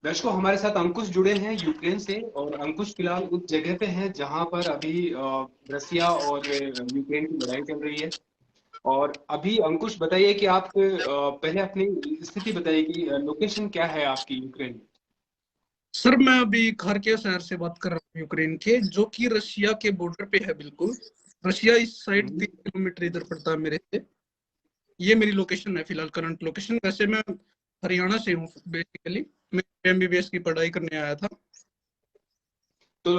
दर्शकों, हमारे साथ अंकुश जुड़े हैं यूक्रेन से। और अंकुश फिलहाल उस जगह पे हैं जहां पर अभी रसिया और यूक्रेन की लड़ाई चल रही है। और अभी अंकुश बताइए कि आप पहले अपनी स्थिति बताइए कि लोकेशन क्या है आपकी यूक्रेन में। सर, मैं अभी खार्किव शहर से बात कर रहा हूँ, यूक्रेन के, जो कि रशिया के बॉर्डर पे है बिल्कुल। रशिया इस साइड हम्म। 3 किलोमीटर इधर पड़ता है मेरे से। ये मेरी लोकेशन है फिलहाल, करंट लोकेशन। वैसे मैं हरियाणा से हूँ बेसिकली। मैं एमबीबीएस की पढ़ाई करने आया था। तो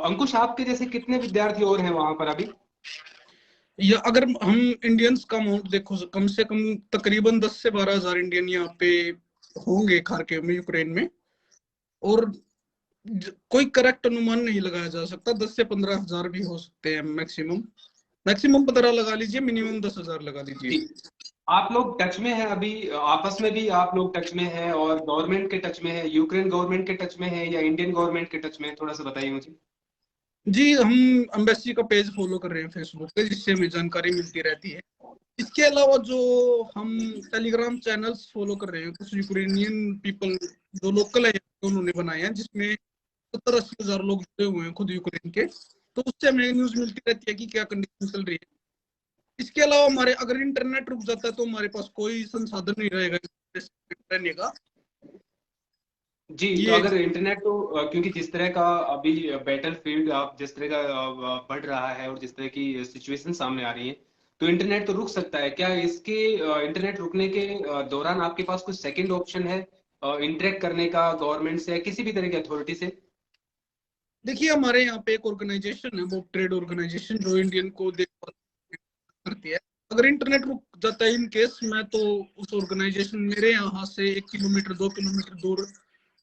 अंकुश, आपके जैसे कितने विद्यार्थी और हैं वहां पर अभी। या अगर हम इंडियंस का अमाउंट देखो, कम से कम तकरीबन 10 से 12 हजार इंडियन यहाँ पे होंगे खार्किव में, यूक्रेन में। और कोई करेक्ट अनुमान नहीं लगाया जा सकता, 10 से 15 हजार भी हो सकते हैं मैक्सिमम। मैक्सिमम 15 लगा लीजिए, मिनिमम 10 हजार लगा लीजिए। जी। आप लोग टच में हैं अभी, आपस में भी आप लोग टच में हैं और गवर्नमेंट के टच में है, यूक्रेन गवर्नमेंट के टच में है या इंडियन गवर्नमेंट के टच में है, थोड़ा सा बताइए मुझे। जी, हम एम्बेसी का पेज फॉलो कर रहे हैं फेसबुक पे, जिससे हमें जानकारी मिलती रहती है। इसके अलावा जो हम टेलीग्राम चैनल्स फॉलो कर रहे हैं, कुछ यूक्रेनियन पीपल जो लोकल है उन्होंने बनाए हैं, जिसमें 70-80 हजार लोग जुड़े हुए हैं खुद यूक्रेन के। तो उससे हमें न्यूज मिलती रहती है कि क्या कंडीशन चल रही है। इसके अलावा हमारे अगर इंटरनेट रुक जाता है तो हमारे पास कोई संसाधन नहीं रहेगा रहने का। जी। तो ये अगर इंटरनेट तो क्योंकि जिस तरह का अभी बैटल फील्ड आप जिस तरह का बढ़ रहा है और जिस तरह की सिचुएशन सामने आ रही है, तो इंटरनेट तो रुक सकता है क्या। इसके इंटरनेट रुकने के दौरान आपके पास कुछ सेकंड ऑप्शन है इंटरेक्ट करने का गवर्नमेंट से या किसी भी तरह की अथॉरिटी से। देखिए, हमारे यहाँ पे एक ऑर्गेनाइजेशन है, वो ट्रेड ऑर्गेनाइजेशन, जो इंडियन को देखभाल करती है। अगर इंटरनेट रुक जाता है इन केस, मैं तो उस ऑर्गेनाइजेशन, मेरे यहाँ से 1 किलोमीटर 2 किलोमीटर दूर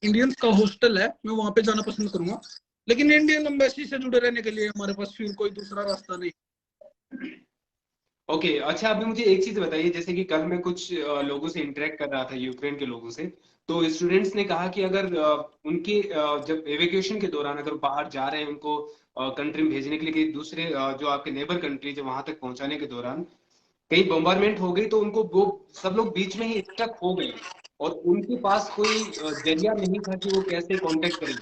इंडियंस का हॉस्टल है, मैं वहां पे जाना पसंद करूंगा। लेकिन इंडियन एम्बेसी से जुड़े रहने के लिए हमारे पास फिर कोई दूसरा रास्ता नहीं। ओके। अच्छा, अभी मुझे एक चीज बताइए, जैसे कि कल मैं कुछ लोगों से इंटरेक्ट कर रहा था, यूक्रेन के लोगों से। तो स्टूडेंट्स ने कहा कि अगर उनके जब एवेक्यूएशन के दौरान अगर बाहर जा रहे हैं उनको कंट्री में भेजने के लिए, कि दूसरे जो आपके नेबर कंट्री जो वहां तक पहुंचाने के दौरान कहीं बम्बारमेंट हो गई, तो उनको वो सब लोग बीच में ही स्टक हो गए और उनके पास कोई जरिया नहीं था कि वो कैसे कांटेक्ट करें।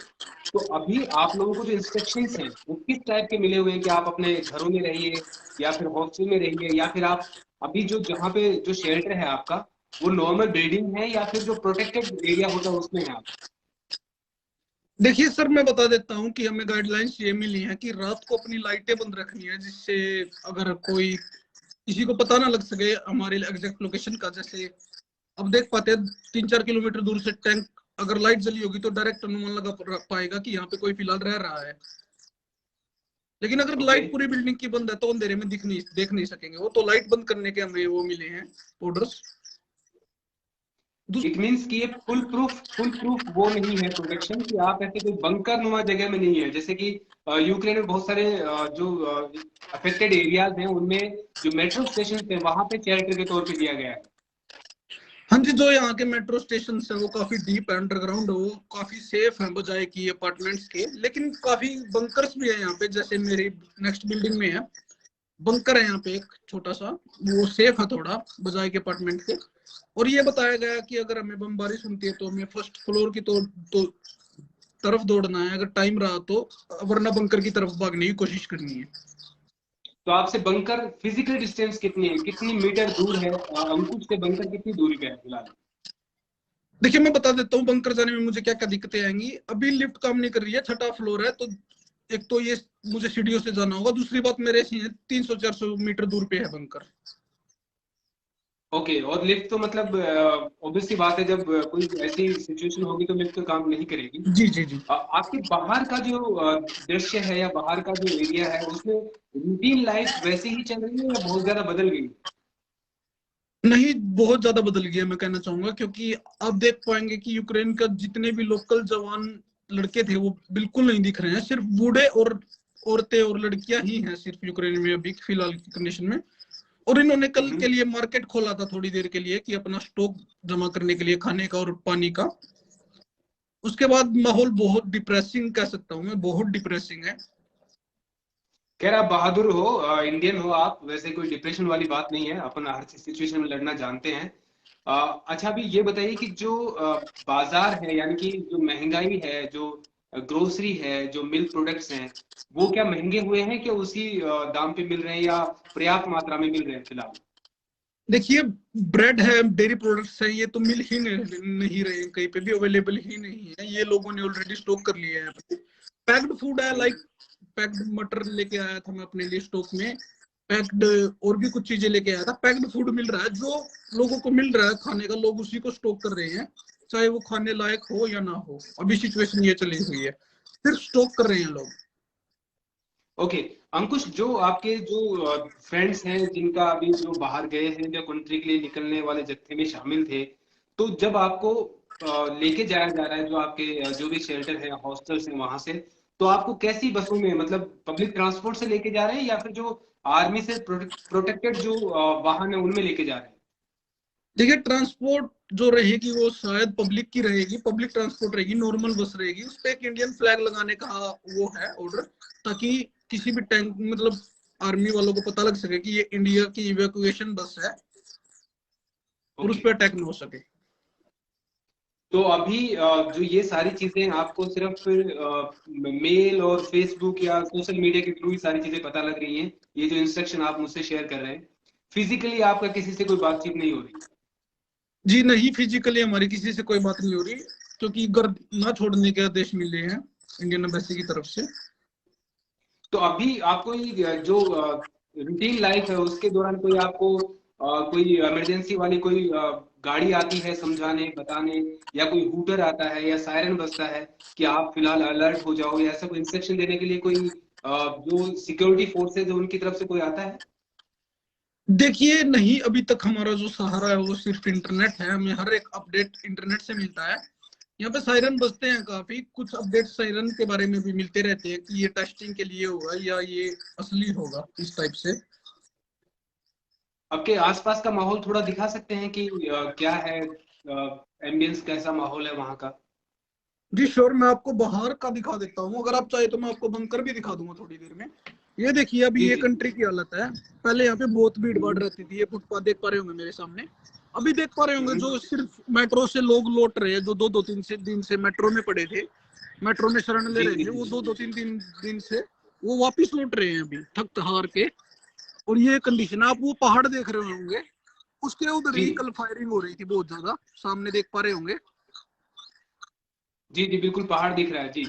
तो अभी आप लोगों को जो इंस्ट्रक्शंस हैं वो किस टाइप के मिले हुए हैं कि आप अपने घरों में रहिए या फिर हॉस्टल में रहिए, या फिर आप अभी जो जहाँ पे जो शेल्टर है आपका वो नॉर्मल बिल्डिंग है या फिर जो प्रोटेक्टेड एरिया होता है उसमें है आप। देखिए सर, मैं बता देता हूँ कि हमें गाइडलाइंस ये मिली है कि रात को अपनी लाइटें बंद रखनी है, जिससे अगर कोई, किसी को पता ना लग सके हमारे एग्जैक्ट लोकेशन का। जैसे अब देख पाते हैं 3-4 किलोमीटर दूर से टैंक अगर लाइट जली होगी तो डायरेक्ट अनुमान लगा पाएगा कि यहाँ पे कोई फिलहाल रह रहा है। लेकिन अगर ओके। लाइट पूरी बिल्डिंग की बंद है तो अंधेरे में देख नहीं सकेंगे वो, तो लाइट बंद करने के हमें वो मिले हैं ऑर्डर्स। इट मीन्स कि ये फुल प्रूफ वो नहीं है प्रोटेक्शन, कि आप ऐसे कोई बंकर नुमा जगह में नहीं है, जैसे कि यूक्रेन में बहुत सारे जो अफेक्टेड एरियाज हैं उनमें जो मेट्रो स्टेशन है वहां पे शेल्टर के तौर पे दिया गया है। हाँ जी, जो यहाँ के मेट्रो स्टेशन है वो काफी डीप है, अंडरग्राउंड, वो काफी सेफ है बजाय कि अपार्टमेंट्स के। लेकिन काफी बंकर्स भी है यहाँ पे, जैसे मेरी नेक्स्ट बिल्डिंग में है बंकर है यहाँ पे एक छोटा सा। वो सेफ है थोड़ा बजाय के अपार्टमेंट के। और ये बताया गया कि अगर हमें बमबारी सुनती है तो हमें फर्स्ट फ्लोर की तो तरफ दौड़ना है अगर टाइम रहा तो, वरना बंकर की तरफ भागने की कोशिश करनी है। तो आपसे बंकर फिजिकल डिस्टेंस कितनी है, कितनी मीटर दूर है, अंकुश से बंकर कितनी दूरी पे है फिलहाल। देखिए, मैं बता देता हूँ बंकर जाने में मुझे क्या क्या दिक्कतें आएंगी। अभी लिफ्ट काम नहीं कर रही है, छठा फ्लोर है, तो एक तो ये मुझे सीढ़ियों से जाना होगा। दूसरी बात, मेरे से 300-400 मीटर दूर पे है बंकर। ओके। और लिफ्ट तो मतलब ऑब्वियस सी बात है, जब कोई ऐसी सिचुएशन होगी तो लिफ्ट तो काम नहीं करेगी। जी जी जी। आपके बाहर का जो दृश्य है या बाहर का जो एरिया है उसमें रूटीन लाइफ वैसे ही चल रही है या बहुत ज्यादा बदल गई। नहीं, बहुत ज्यादा बदल गया मैं कहना चाहूंगा, क्योंकि आप देख पाएंगे कि यूक्रेन का जितने भी लोकल जवान लड़के थे वो बिल्कुल नहीं दिख रहे हैं। सिर्फ बूढ़े और औरतें और लड़कियां ही हैं सिर्फ यूक्रेन में अभी फिलहाल की कंडीशन में। और इन्होंने कल के लिए मार्केट खोला था थोड़ी देर के लिए, कि अपना स्टॉक जमा करने के लिए खाने का और पानी का। उसके बाद माहौल बहुत डिप्रेसिंग कह सकता हूँ मैं, बहुत डिप्रेसिंग है। खैर, आप बहादुर हो, इंडियन हो आप, वैसे कोई डिप्रेशन वाली बात नहीं है, अपन हर सिचुएशन में लड़ना जानते हैं। अच्छा, अभी ये बताइए कि जो बाजार है, यानी कि जो महंगाई है, जो ग्रोसरी है, जो मिल्क प्रोडक्ट्स हैं, वो क्या महंगे हुए हैं, क्या उसी दाम पे मिल रहे हैं, या पर्याप्त मात्रा में मिल रहे हैं फिलहाल? देखिए, ब्रेड है, डेयरी प्रोडक्ट्स है, ये तो मिल ही नहीं रहे, कहीं पे भी अवेलेबल ही नहीं है, ये लोगों ने ऑलरेडी स्टॉक कर लिया है। पैक्ड फूड है, लाइक पैक्ड मटर लेके आया था मैं अपने लिए स्टॉक में, पैक्ड और भी कुछ चीजें लेके आया था। पैक्ड फूड मिल रहा है, जो लोगों को मिल रहा है खाने का, लोग उसी को स्टॉक कर रहे हैं, चाहे वो खाने लायक हो या ना हो। अभी सिचुएशन ये चली हुई है, सिर्फ स्टॉक कर रहे हैं लोग। ओके। अंकुश, जो आपके जो फ्रेंड्स हैं जिनका अभी जो बाहर गए हैं, जो कंट्री के लिए निकलने वाले जत्थे में शामिल थे, तो जब आपको लेके जाया जा रहा है, जो आपके जो भी शेल्टर है, हॉस्टल्स हैं वहां से, तो आपको कैसी बसों में, मतलब पब्लिक ट्रांसपोर्ट से लेके जा रहे हैं, या फिर जो आर्मी से प्रोटेक्टेड जो वाहन है उनमें लेके जा रहे हैं? देखिए, ट्रांसपोर्ट जो रहेगी वो शायद पब्लिक की रहेगी, पब्लिक ट्रांसपोर्ट रहेगी, नॉर्मल बस रहेगी, उस पे एक इंडियन फ्लैग लगाने का वो है ऑर्डर, ताकि किसी भी टैंक, मतलब आर्मी वालों को पता लग सके कि ये इंडिया की इवैक्यूएशन बस है, और उस ओके। पर अटैक ना हो सके। तो अभी जो ये सारी चीजें आपको सिर्फ फिर मेल और फेसबुक या सोशल मीडिया के थ्रू ही सारी चीजें पता लग रही हैं, ये जो इंस्ट्रक्शन आप मुझसे शेयर कर रहे हैं, फिजिकली आपका किसी से कोई बातचीत नहीं हो रही? जी नहीं, फिजिकली हमारी किसी से कोई बात नहीं हो रही, क्योंकि घर ना छोड़ने के आदेश मिले हैं इंडियन एम्बेसी की तरफ से। तो अभी आपको ये जो रूटीन लाइफ है उसके दौरान कोई आपको कोई इमरजेंसी वाली कोई गाड़ी आती है समझाने बताने, या कोई हूटर आता है या सायरन बजता है कि आप फिलहाल अलर्ट हो जाओ, या ऐसा कोई इंस्ट्रक्शन देने के लिए कोई जो सिक्योरिटी फोर्सेज है उनकी तरफ से कोई आता है? देखिए नहीं, अभी तक हमारा जो सहारा है वो सिर्फ इंटरनेट है, हमें हर एक अपडेट इंटरनेट से मिलता है। यहाँ पे सायरन बजते हैं, काफी कुछ अपडेट सायरन के बारे में भी मिलते रहते हैं कि ये टेस्टिंग के लिए होगा या ये असली होगा, इस टाइप से। आपके आसपास का माहौल थोड़ा दिखा सकते हैं कि क्या है, एम्बियंस कैसा माहौल है वहाँ का? जी श्योर, मैं आपको बाहर का दिखा देता हूँ, अगर आप चाहे तो मैं आपको बंकर भी दिखा दूंगा थोड़ी देर में। ये देखिए, अभी जी ये जी। कंट्री की हालत है। पहले यहाँ पे बहुत भीड़ भाड़ रहती थी, ये फुटपाथ देख पा रहे होंगे मेरे सामने। अभी देख पा रहे होंगे हम्म। जो सिर्फ मेट्रो से लोग लौट रहे हैं, जो दो दो तीन से दिन से मेट्रो में पड़े थे, मेट्रो में शरण ले जी रहे जी थे, वो जी। दो दो तीन दिन से वो वापिस लौट रहे हैं अभी थक हार के। और ये कंडीशन, आप वो पहाड़ देख रहे होंगे, उसके उधर जी ही कल फायरिंग हो रही थी बहुत ज्यादा, सामने देख पा रहे होंगे। जी जी, बिल्कुल पहाड़ दिख रहा है जी।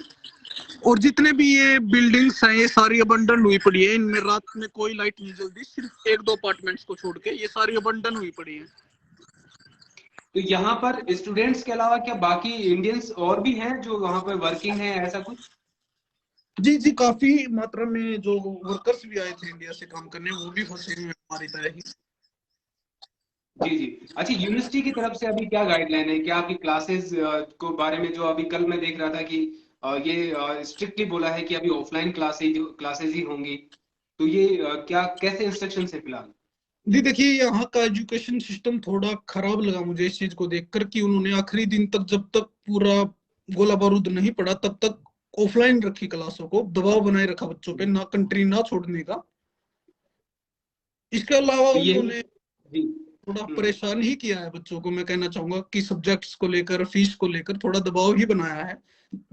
और जितने भी ये बिल्डिंग्स हैं, ये सारी अबंडन हुई पड़ी है, इनमें रात में कोई लाइट नहीं जलती, सिर्फ एक दो अपार्टमेंट्स को छोड़ के ये सारी अबंडन हुई पड़ी है। तो यहाँ पर स्टूडेंट्स के अलावा क्या बाकी इंडियंस और भी हैं जो वहाँ पर वर्किंग हैं, ऐसा कुछ? जी जी, काफी मात्रा में जो वर्कर्स भी आए थे इंडिया से काम करने, वो भी फंसे हुए हैं हमारी तरह ही। जी जी। अच्छा, यूनिवर्सिटी की तरफ से अभी क्या गाइडलाइन है, क्या आपकी क्लासेस को बारे में, जो अभी कल मैं देख रहा था कि ये स्ट्रिक्टली बोला है कि अभी ऑफलाइन क्लासेस ही होंगी, तो ये क्या कैसे इंस्ट्रक्शन है फिलहाल? जी देखिए, यहाँ का एजुकेशन सिस्टम थोड़ा खराब लगा मुझे इस चीज को देखकर, कि उन्होंने आखिरी दिन तक, जब तक पूरा गोला बारूद नहीं पड़ा, तब तक ऑफलाइन रखी क्लासों को, दबाव बनाए रखा बच्चों पे, ना कंट्री ना छोड़ने का। इसके अलावा तो यही। उन्होंने जी। थोड़ा परेशान ही किया है बच्चों को, मैं कहना चाहूंगा कि सब्जेक्ट्स को लेकर, फीस को लेकर थोड़ा दबाव ही बनाया है।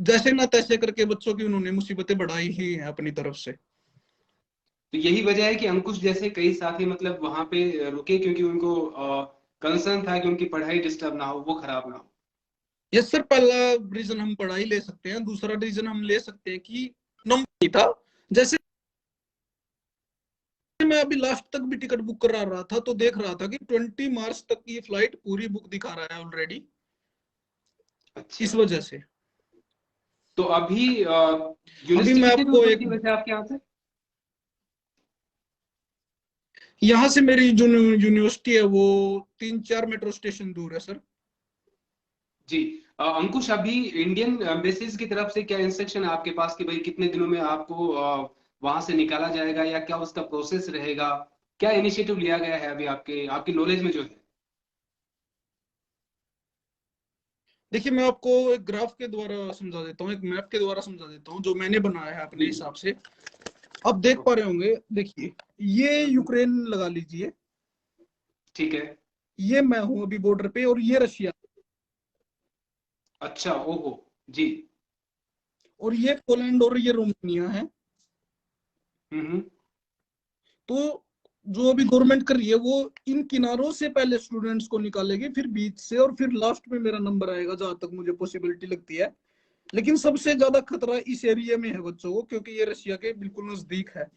जैसे ना तैसे करके बच्चों की उन्होंने मुसीबतें बढ़ाई ही हैं अपनी तरफ से। तो यही वजह है कि अंकुश जैसे कई साथी मतलब वहां पे रुके, क्योंकि उनको कंसर्न था कि उनकी पढ़ाई डिस्टर्ब ना हो, वो खराब ना हो। यस सर, पहला रीजन हम पढ़ाई ले सकते हैं, दूसरा रीजन हम ले सकते हैं कि नंबर नहीं था। जैसे मैं अभी लास्ट तक भी टिकट बुक करा रहा था, तो देख रहा था कि 20 मार्च तक की फ्लाइट पूरी बुक दिखा रहा है ऑलरेडी, अच्छा। इस वजह से। तो अभी अभी यूनिवर्सिटी मैं कितनी दूर आपको एक, पड़ती है वैसे आपके यहाँ से? यहाँ से मेरी जो यूनिवर्सिटी है वो 3-4 मेट्रो स्टेशन दूर है सर। जी। अंकुश, अभी इंडियन एम्बेसीज की तरफ से क्या इंस्ट्रक्शन है आपके पास कि भाई कितने दिनों में आपको वहां से निकाला जाएगा, या क्या उसका प्रोसेस रहेगा? क्या इनिशिएटिव लिया गया है अभी आपके आपकी नॉलेज में जो है? देखिए, मैं आपको एक ग्राफ के द्वारा समझा देता हूँ, एक मैप के द्वारा समझा देता हूँ, जो मैंने बनाया है अपने जी। हिसाब से। आप देख पा रहे होंगे, देखिए, ये यूक्रेन लगा लीजिए, ठीक है। ये मैं हूं अभी बॉर्डर पे, और ये रशिया, अच्छा, ओहो, जी। और ये पोलैंड और ये रोमानिया है। हम्म। तो जो अभी गवर्नमेंट कर रही है वो इन किनारों से पहले स्टूडेंट्स को निकालेगी, फिर बीच से, और फिर लास्ट में मेरा नंबर आएगा, जहां तक मुझे पॉसिबिलिटी लगती है। लेकिन सबसे ज्यादा खतरा इस एरिया में है बच्चों को, क्योंकि ये रशिया के बिल्कुल नजदीक है।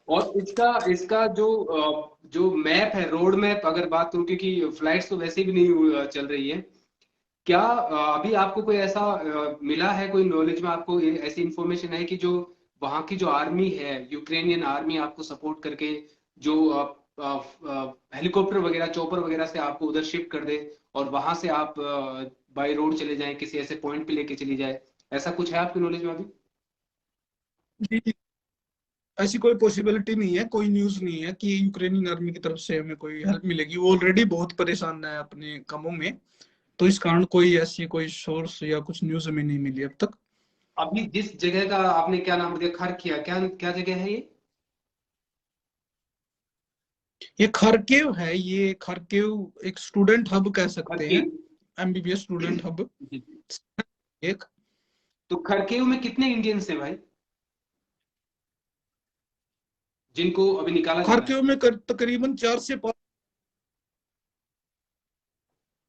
और इसका इसका जो मैप है, रोड मैप अगर बात करूं, क्योंकि फ्लाइट्स तो वैसे भी नहीं चल रही है, क्या अभी आपको कोई ऐसा मिला है, कोई नॉलेज में आपको ऐसी इंफॉर्मेशन है कि जो वहां की जो आर्मी है, यूक्रेनियन आर्मी आपको सपोर्ट करके जो हेलीकॉप्टर वगैरह, चॉपर वगैरह से आपको उधर शिफ्ट कर दे, और वहां से आप बाय रोड चले जाएं, किसी ऐसे पॉइंट पे लेके चली जाए, ऐसा कुछ है आपकी नॉलेज में अभी? जी, ऐसी कोई पॉसिबिलिटी नहीं है, कोई न्यूज नहीं है कि यूक्रेनियन आर्मी की तरफ से हमें कोई हेल्प मिलेगी। वो ऑलरेडी बहुत परेशान है अपने कामों में, तो इस कारण कोई ऐसी कोई सोर्स या कुछ न्यूज हमें नहीं मिली अब तक। अभी जिस जगह का आपने क्या नाम दिया, खरकिया, क्या क्या जगह है ये? ये खारकेव है, ये खारकेव एक स्टूडेंट हब कह सकते हैं, खरकीव। एमबीबीएस स्टूडेंट हब जी। एक। तो खरकेव में कितने इंडियंस हैं भाई, जिनको अभी निकाला जाना है? खारकेव में तकरीबन 4 से 5।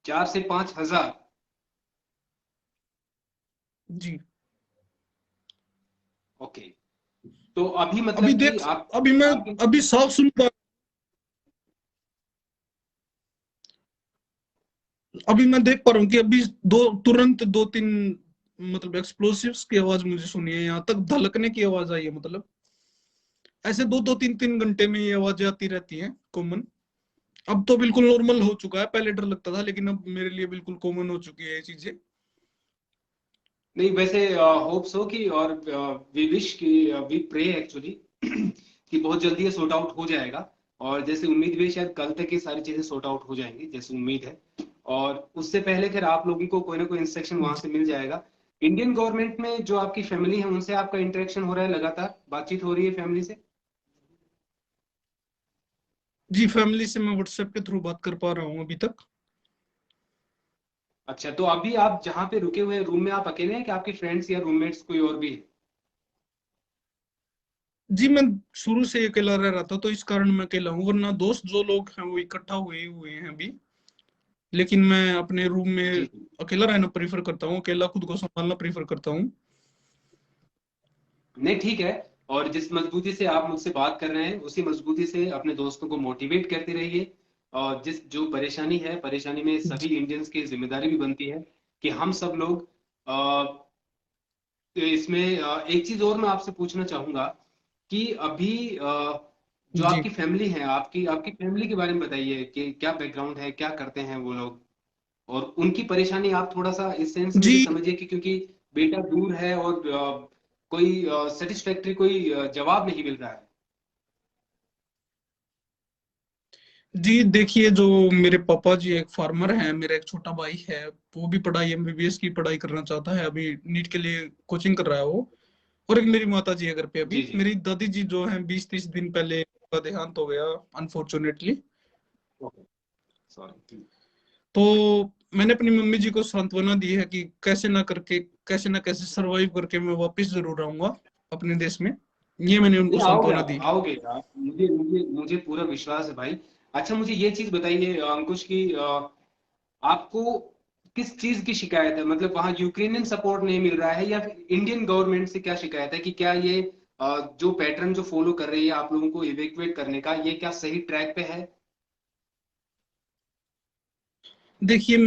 4 से 5 हजार? जी। ओके। तो अभी अभी मतलब कि देख, आप अभी मैं आपके अभी साफ सुन पा, अभी मैं देख पा रहा हूँ कि अभी तुरंत 2-3 मतलब एक्सप्लोसिव्स की आवाज मुझे सुनी है, यहाँ तक धलकने की आवाज आई है। मतलब ऐसे 2-2 3-3 घंटे में ये आवाजें आती रहती हैं कॉमन। अब तो बिल्कुल नॉर्मल हो चुका है, पहले डर लगता था, लेकिन अब मेरे लिए बिल्कुल कॉमन हो चुकी है ये चीजें। नहीं, वैसे होप्स हो कि, और वी विश कि, वी प्रे एक्चुअली कि बहुत जल्दी ये सॉर्ट आउट हो जाएगा। और जैसे उम्मीद भी है, शायद कल तक ये सारी चीजें सॉर्ट आउट हो जाएंगी, जैसे उम्मीद है। और उससे पहले फिर आप लोगों को कोई ना कोई इंस्ट्रक्शन वहां से मिल जाएगा। इंडियन गवर्नमेंट में जो आपकी फैमिली है, उनसे आपका इंटरेक्शन हो रहा है, लगातार बातचीत हो रही है फैमिली से? जी, फैमिली से मैं व्हाट्सएप के थ्रू बात कर पा रहा हूँ अभी तक। अच्छा, तो अभी आप जहाँ पे रुके हुए रूम में आप अकेले हैं, कि आपके फ्रेंड्स या रूममेट्स कोई और भी है? जी, मैं शुरू से अकेला रह रहा था, तो इस कारण मैं अकेला हूँ, वरना दोस्त जो लोग हैं वो इकट्ठा हुए हुए हैं अभी। लेकिन मैं अपने रूम में जी जी। अकेला रहना प्रीफर करता हूँ, अकेला खुद को संभालना प्रीफर करता हूँ। नहीं, ठीक है। और जिस मजबूती से आप मुझसे बात कर रहे हैं, उसी मजबूती से अपने दोस्तों को मोटिवेट करते रहिए। और जिस जो परेशानी है, परेशानी में सभी जी इंडियंस की जिम्मेदारी भी बनती है कि हम सब लोग इसमें एक चीज और मैं आपसे पूछना चाहूंगा कि अभी जो जी आपकी फैमिली है, आपकी आपकी फैमिली के बारे में बताइए कि क्या बैकग्राउंड है, क्या करते हैं वो लोग, और उनकी परेशानी आप थोड़ा सा इस सेंस में भी जी समझिए कि क्योंकि बेटा दूर है, और कोई सेटिस्फैक्ट्री कोई जवाब नहीं मिल रहा है। जी, देखिए, जो मेरे पापा जी एक फार्मर हैं, मेरा एक छोटा भाई है, वो भी पढ़ाई एमबीबीएस की पढ़ाई करना चाहता है, अभी नीट के लिए कोचिंग कर रहा है वो। और एक मेरी माता जी है घर पे जी अभी। जी। मेरी दादी जी जो है 20-30 दिन पहले उनका देहांत हो गया, अनफॉर्चुनेटली। Okay, sorry. तो मैंने अपनी मम्मी जी को सांत्वना दी है कि कैसे ना कैसे सरवाइव करके मैं वापस जरूर आऊंगा अपने देश में। ये मैंने उनको नहीं, आओगे, सांत्वना आप दी। आओगे आप, मुझे मुझे मुझे पूरा विश्वास है भाई। अच्छा, मुझे ये चीज बताइए अंकुश की, आपको किस चीज की शिकायत है? मतलब वहां यूक्रेनियन सपोर्ट नहीं मिल रहा है, या फिर इंडियन गवर्नमेंट से क्या शिकायत है कि क्या ये जो पैटर्न जो फॉलो कर रही है आप लोगों को इवेक्युएट करने का, ये क्या सही ट्रैक पे है? देखिए,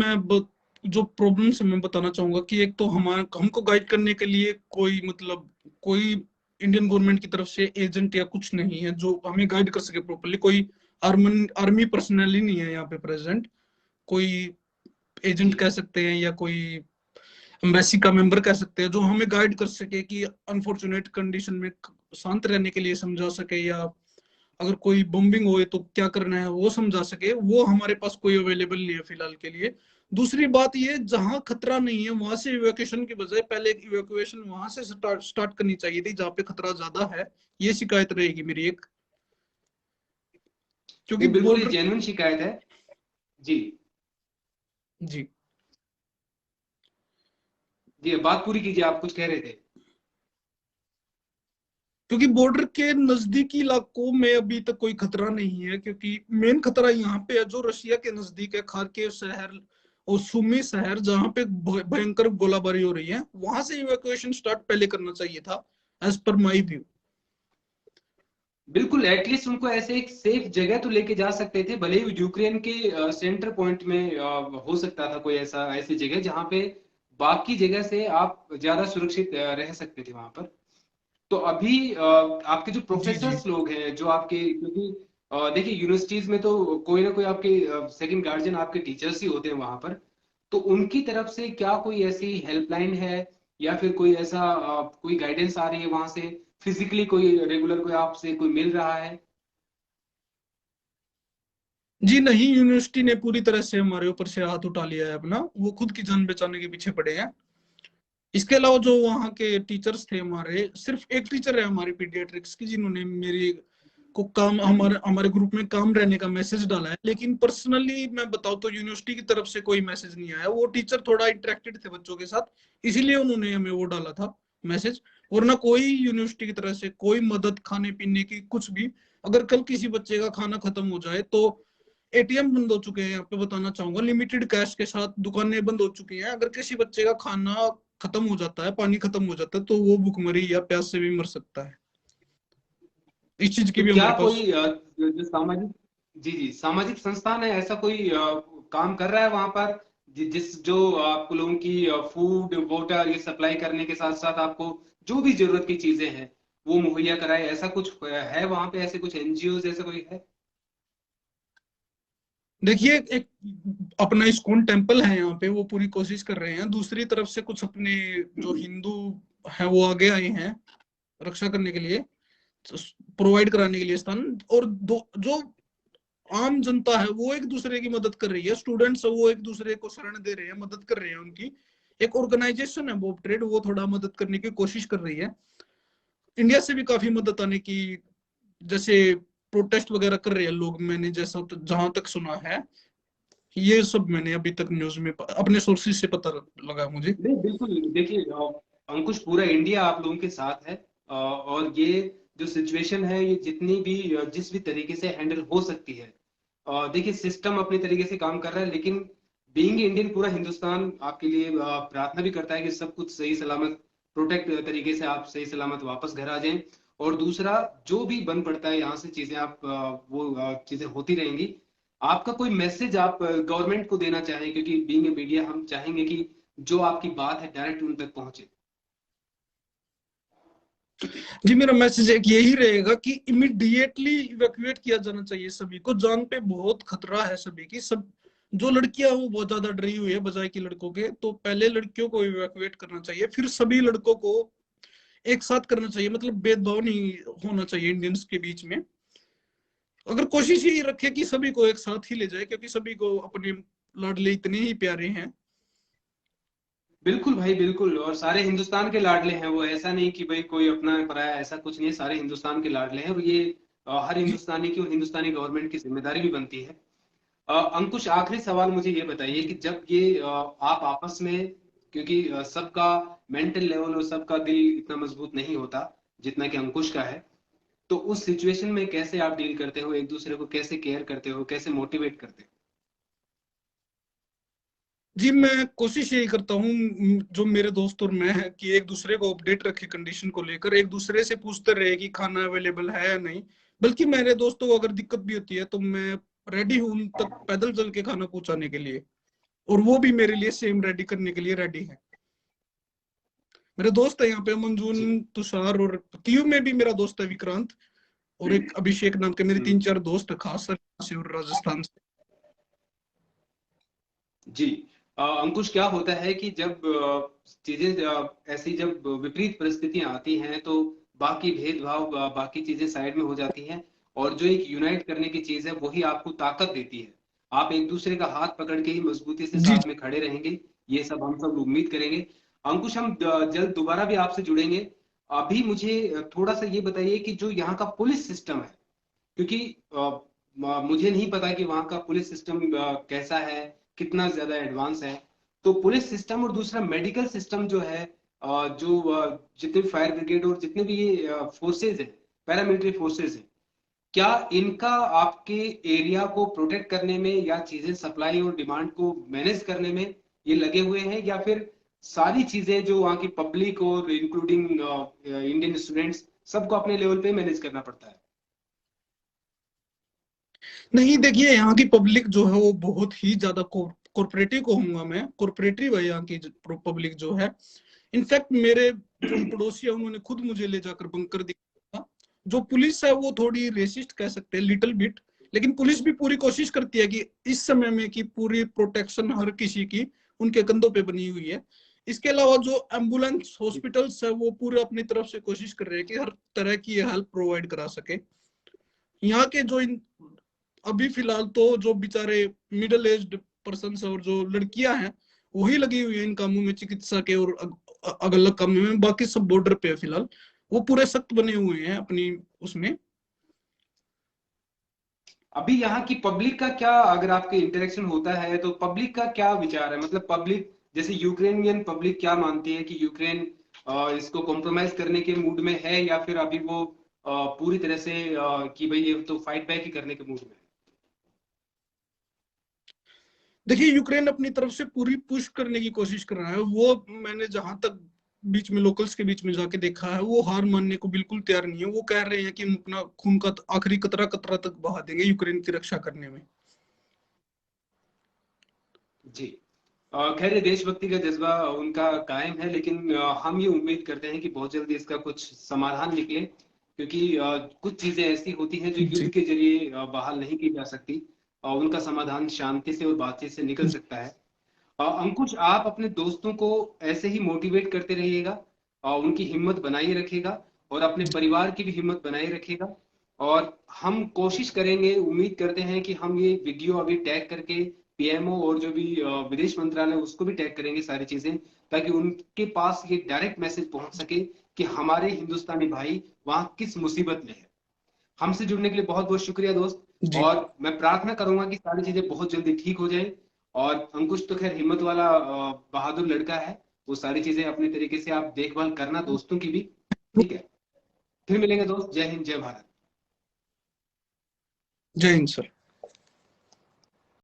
जो प्रॉब्लम्स मैं बताना चाहूंगा कि एक तो हमारा हमको गाइड करने के लिए कोई इंडियन गवर्नमेंट की तरफ से एजेंट या कुछ नहीं है जो हमें गाइड कर सके प्रॉपरली। कोई आर्मी पर्सनल ही नहीं है यहाँ पे प्रेजेंट। कोई एजेंट जी। कह सकते हैं या कोई एम्बेसी का मेंबर कह सकते हैं जो हमें गाइड कर सके कि अनफॉर्चुनेट कंडीशन में शांत रहने के लिए समझा सके, या अगर कोई बॉम्बिंग होए तो क्या करना है वो समझा सके। वो हमारे पास कोई अवेलेबल नहीं है फिलहाल के लिए। दूसरी बात ये, जहां खतरा नहीं है वहां से इवैक्यूएशन की बजाय पहले इवैक्यूएशन वहां से स्टार्ट करनी चाहिए थी जहां पे खतरा ज्यादा है। ये शिकायत रहेगी मेरी एक। क्योंकि नहीं, बिल्कुल ये बॉर्डर। जेन्युइन शिकायत है। जी। जी। जी, बात पूरी कीजिए, आप कुछ कह रहे थे। क्योंकि बॉर्डर के नजदीकी इलाकों में अभी तक कोई खतरा नहीं है, क्योंकि मेन खतरा यहाँ पे है जो रशिया के नजदीक है, खार्किव शहर और सुमी शहर, जहाँ पे भयंकर गोलाबारी हो रही है। वहां से इवैक्यूएशन स्टार्ट पहले करना चाहिए था, एज पर माई व्यू। बिल्कुल, एटलीस्ट उनको ऐसे एक सेफ जगह तो लेके जा सकते थे, भले ही यूक्रेन के सेंटर पॉइंट में हो सकता था कोई ऐसा ऐसी जगह जहां पे बाकी जगह से आप ज्यादा सुरक्षित रह सकते थे वहां पर। तो अभी आपके जो जी जी। प्रोफेसर्स लोग हैं जो आपके, क्योंकि देखिए यूनिवर्सिटीज में तो कोई ना कोई आपके सेकंड गार्जियन आपके टीचर्स ही होते हैं वहां पर। तो उनकी तरफ से क्या कोई ऐसी हेल्पलाइन है, या फिर कोई ऐसा कोई गाइडेंस आ रही है वहां से, फिजिकली कोई रेगुलर कोई आपसे कोई मिल रहा है? जी नहीं, यूनिवर्सिटी ने पूरी तरह से हमारे ऊपर से हाथ उठा लिया है अपना, वो खुद की जान बचाने के पीछे पड़े हैं। इसके अलावा जो वहाँ के टीचर्स थे हमारे, सिर्फ एक टीचर है हमारी पीडियाट्रिक्स की जिन्होंने मेरी को काम, हमारे हमारे ग्रुप में काम रहने का मैसेज डाला है। लेकिन पर्सनली मैं बताऊं तो यूनिवर्सिटी की तरफ से कोई मैसेज नहीं आया। वो टीचर थोड़ा इंटरेक्टेड थे बच्चों के साथ, इसीलिए उन्होंने हमें वो डाला था मैसेज। वरना कोई यूनिवर्सिटी की तरफ से कोई मदद, खाने पीने की कुछ भी। अगर कल किसी बच्चे का खाना खत्म हो जाए तो एटीएम बंद हो चुके हैं यहाँ पे, बताना चाहूंगा, लिमिटेड कैश के साथ दुकानें बंद हो चुकी हैं। अगर किसी बच्चे का खाना खत्म हो जाता है, पानी खत्म हो जाता है, तो वो भुखमरी या प्यास से भी मर सकता है। इस चीज की तो भी क्या हमारे पास। कोई जो सामाजिक, जी जी, सामाजिक संस्थान है, ऐसा कोई काम कर रहा है वहां पर, जिस जो आपको लोगों की फूड वाटर ये सप्लाई करने के साथ साथ आपको जो भी जरूरत की चीजें हैं वो मुहैया कराए, ऐसा कुछ है वहां पे, ऐसे कुछ एनजीओ ऐसा कोई है? देखिए, एक अपना इस्कॉन टेम्पल है यहाँ पे, वो पूरी कोशिश कर रहे हैं। दूसरी तरफ से कुछ अपने जो हिंदू हैं वो आगे आए हैं रक्षा करने के लिए, प्रोवाइड कराने के लिए स्थान। और दो जो आम जनता है वो एक दूसरे की मदद कर रही है, स्टूडेंट्स है वो एक दूसरे को शरण दे रहे हैं, मदद कर रहे हैं उनकी। एक ऑर्गेनाइजेशन है बॉब ट्रेड, वो थोड़ा मदद करने की कोशिश कर रही है। इंडिया से भी काफी मदद आने की, जैसे प्रोटेस्ट वगैरह कर रहे हैं लोग, मैंने जैसा जहां तक सुना है। ये सब मैंने अभी तक न्यूज में अपने सोर्सेज से पता लगा मुझे। नहीं, बिल्कुल देखिए अंकुश, पूरा इंडिया आप लोगों के साथ है। और ये जो सिचुएशन है ये जितनी भी जिस भी तरीके से हैंडल हो सकती है, देखिए सिस्टम अपने तरीके से काम कर रहा है, लेकिन बीइंग इंडियन पूरा हिंदुस्तान आपके लिए प्रार्थना भी करता है कि सब कुछ सही सलामत, प्रोटेक्ट तरीके से आप सही सलामत वापस घर आ जाएं। और दूसरा, जो भी बन पड़ता है यहाँ से चीजें आप वो चीजें होती रहेंगी। आपका कोई मैसेज आप गवर्नमेंट को देना चाहें, क्योंकि बीइंग ए मीडिया हम चाहेंगे कि जो आपकी बात है डायरेक्ट उन तक पहुंचे। जी, मेरा मैसेज एक यही रहेगा कि इमिडिएटली इवैक्यूएट किया जाना चाहिए सभी को। जान पे बहुत खतरा है सभी की। सब जो लड़कियां वो बहुत ज्यादा डरी हुई है बजाय कि लड़कों के, तो पहले लड़कियों को इवैक्यूएट करना चाहिए, फिर सभी लड़कों को एक साथ करना चाहिए। मतलब भेदभाव नहीं होना चाहिए इंडियंस के बीच में। अगर कोशिश यही रखे कि सभी को एक साथ ही ले जाए, क्योंकि सभी को अपने लाडले इतने ही प्यारे हैं। बिल्कुल भाई, बिल्कुल, और सारे हिंदुस्तान के लाडले हैं वो, ऐसा नहीं कि भाई कोई अपना पराया, ऐसा कुछ नहीं है, सारे हिंदुस्तान के लाडले हैं। और ये हर जी हिंदुस्तानी की और हिंदुस्तानी गवर्नमेंट की जिम्मेदारी भी बनती है। अंकुश, आखिरी सवाल मुझे ये बताइए कि जब ये आप आपस में, क्योंकि सबका मेंटल लेवल और सबका दिल इतना मजबूत नहीं होता जितना कि अंकुश का है, तो उस सिचुएशन में कैसे आप डील करते हो, एक दूसरे को कैसे केयर करते हो, कैसे मोटिवेट करते हो? जी, मैं कोशिश यही करता हूँ, जो मेरे दोस्त और मैं है, कि एक दूसरे को अपडेट रखे कंडीशन को लेकर, एक दूसरे से पूछते रहे कि खाना अवेलेबल है या नहीं। बल्कि मेरे दोस्तों को अगर दिक्कत भी होती है तो मैं रेडी हूँ उन तक पैदल चल के खाना पहुंचाने के लिए, और वो भी मेरे लिए सेम रेडी करने के लिए रेडी है। मेरे दोस्त है यहाँ पे मंजून, जी। तुषार, और तीयू में भी मेरा दोस्त है विक्रांत, और एक अभिषेक नाम के, मेरे तीन हम्म। चार दोस्त है खास से और राजस्थान से। जी। अंकुश, क्या होता है कि जब चीजें ऐसी जब विपरीत परिस्थितियां आती हैं तो बाकी भेदभाव बाकी चीजें साइड में हो जाती हैं, और जो एक यूनाइट करने की चीज है वही आपको ताकत देती है। आप एक दूसरे का हाथ पकड़ के ही मजबूती से जी साथ में खड़े रहेंगे, ये सब हम सब उम्मीद करेंगे। अंकुश, हम जल्द दोबारा भी आपसे जुड़ेंगे। अभी मुझे थोड़ा सा ये बताइए कि जो यहाँ का पुलिस सिस्टम है, क्योंकि मुझे नहीं पता कि वहाँ का पुलिस सिस्टम कैसा है, कितना ज्यादा एडवांस है। तो पुलिस सिस्टम और दूसरा मेडिकल सिस्टम जो है, जो जितने भी फायर ब्रिगेड और जितने भी ये फोर्सेज हैं, पैरामिलिट्री फोर्सेज हैं, क्या इनका आपके एरिया को प्रोटेक्ट करने में या चीजें सप्लाई और डिमांड को मैनेज करने में ये लगे हुए हैं, या फिर सारी चीजें जो वहाँ की पब्लिक और इंक्लूडिंग इंडियन स्टूडेंट्स सबको अपने लेवल पे मैनेज करना पड़ता है? नहीं देखिए, यहाँ की पब्लिक जो है वो बहुत ही ज्यादा कॉर्पोरेटिव कहूंगा मैं, कॉर्पोरेटिव है यहाँ की पब्लिक जो है। इनफैक्ट मेरे जो पड़ोसी है उन्होंने खुद मुझे ले जाकर बंकर दिखाया। जो पुलिस है वो थोड़ी रेसिस्ट कह सकते हैं, लिटिल बिट, लेकिन पुलिस भी पूरी कोशिश करती है कि इस समय में कि पूरी प्रोटेक्शन हर किसी की उनके कंधों पे बनी हुई है। इसके अलावा जो एम्बुलेंस हॉस्पिटल्स है वो पूरे अपनी तरफ से कोशिश कर रहे हैं कि हर तरह की हेल्प प्रोवाइड करा सके। यहाँ के जो अभी फिलहाल तो जो बेचारे मिडिल एज्ड पर्सन और जो लड़कियां हैं वही लगी हुई है इन कामों में, चिकित्सा के और अलग अलग कामों में। बाकी सब बॉर्डर पे है फिलहाल, वो पूरे सख्त बने हुए हैं अपनी उसमें। अभी यहाँ की पब्लिक का क्या, अगर आपके इंटरेक्शन होता है तो पब्लिक का क्या विचार है? मतलब पब्लिक, जैसे यूक्रेनियन पब्लिक क्या मानती है कि यूक्रेन इसको कॉम्प्रोमाइज करने के मूड में है, या फिर अभी वो पूरी तरह से कि भाई ये तो फाइट बैक ही करने के मूड में है? देखिए, यूक्रेन अपनी तरफ से पूरी पुश करने की कोशिश कर रहा है। वो मैंने जहां तक बीच में लोकल्स के बीच में जाके देखा है, वो हार मानने को बिल्कुल तैयार नहीं है। वो कह रहे हैं कि हम अपना खून का आखिरी कतरा कतरा तक बहा देंगे यूक्रेन की रक्षा करने में। जी। खैर ये देशभक्ति का जज्बा उनका कायम है, लेकिन हम ये उम्मीद करते हैं कि बहुत जल्दी इसका कुछ समाधान निकले, क्योंकि कुछ चीजें ऐसी होती हैं जो युद्ध जी के जरिए बहाल नहीं की जा सकती, और उनका समाधान शांति से और बातचीत से निकल सकता है। अंकुश, आप अपने दोस्तों को ऐसे ही मोटिवेट करते रहिएगा, और उनकी हिम्मत बनाए रखिएगा, और अपने परिवार की भी हिम्मत बनाए रखिएगा। और हम कोशिश करेंगे, उम्मीद करते हैं कि हम ये वीडियो अभी टैग करके पीएमओ और जो भी विदेश मंत्रालय उसको भी टैग करेंगे सारी चीजें, ताकि उनके पास ये डायरेक्ट मैसेज पहुंच सके कि हमारे हिंदुस्तानी भाई वहां किस मुसीबत में है। हमसे जुड़ने के लिए बहुत बहुत शुक्रिया दोस्त। जी और मैं प्रार्थना करूंगा कि सारी चीजें बहुत जल्दी ठीक हो जाए। और अंकुश तो खैर हिम्मत वाला बहादुर लड़का है, वो सारी चीजें अपने तरीके से आप देखभाल करना दोस्तों की भी। ठीक है, फिर मिलेंगे दोस्त। जय हिंद, जय भारत। जय हिंद सर।